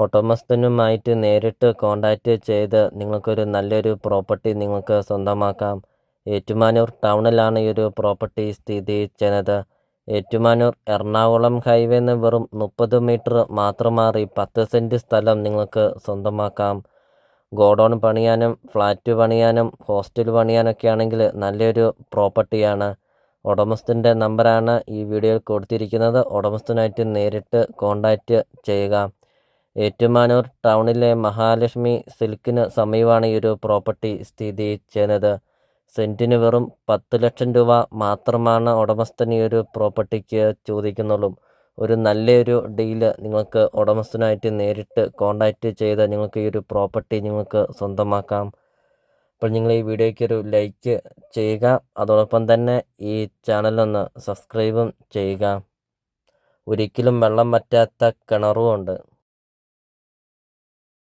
ഉടമസ്ഥനുമായിട്ട് നേരിട്ട് കോൺടാക്റ്റ് ചെയ്ത് നിങ്ങൾക്കൊരു നല്ലൊരു പ്രോപ്പർട്ടി നിങ്ങൾക്ക് സ്വന്തമാക്കാം. ഏറ്റുമാനൂർ ടൗണിലാണ് ഈ ഒരു പ്രോപ്പർട്ടി സ്ഥിതി ചെയ്യുന്നത്. ഏറ്റുമാനൂർ എറണാകുളം ഹൈവേന്ന് വെറും 30 മീറ്റർ മാത്രം മാറി 10 സെൻറ്റ് സ്ഥലം നിങ്ങൾക്ക് സ്വന്തമാക്കാം. ഗോഡൗൺ പണിയാനും ഫ്ലാറ്റ് പണിയാനും ഹോസ്റ്റൽ പണിയാനൊക്കെ ആണെങ്കിൽ നല്ലൊരു പ്രോപ്പർട്ടിയാണ്. ഉടമസ്ഥൻ്റെ നമ്പറാണ് ഈ വീഡിയോയിൽ കൊടുത്തിരിക്കുന്നത്. ഉടമസ്ഥനായിട്ട് നേരിട്ട് കോൺടാക്റ്റ് ചെയ്യുക. ഏറ്റുമാനൂർ ടൗണിലെ മഹാലക്ഷ്മി സിൽക്കിന് സമീപമാണ് ഈ ഒരു പ്രോപ്പർട്ടി സ്ഥിതി ചെയ്യുന്നത്. സെൻറ്റിന് വെറും 10 ലക്ഷം രൂപ മാത്രമാണ് ഉടമസ്ഥൻ ഈ ഒരു പ്രോപ്പർട്ടിക്ക് ചോദിക്കുന്നുള്ളൂ. ഒരു നല്ലൊരു ഡീല് നിങ്ങൾക്ക് ഉടമസ്ഥനായിട്ട് നേരിട്ട് കോൺടാക്റ്റ് ചെയ്ത് നിങ്ങൾക്ക് ഈ ഒരു പ്രോപ്പർട്ടി നിങ്ങൾക്ക് സ്വന്തമാക്കാം. അപ്പോൾ നിങ്ങൾ ഈ വീഡിയോയ്ക്ക് ഒരു ലൈക്ക് ചെയ്യുക. അതോടൊപ്പം തന്നെ ഈ ചാനലൊന്ന് സബ്സ്ക്രൈബും ചെയ്യുക. ഒരിക്കലും വെള്ളം വറ്റാത്ത കിണറും ഉണ്ട്.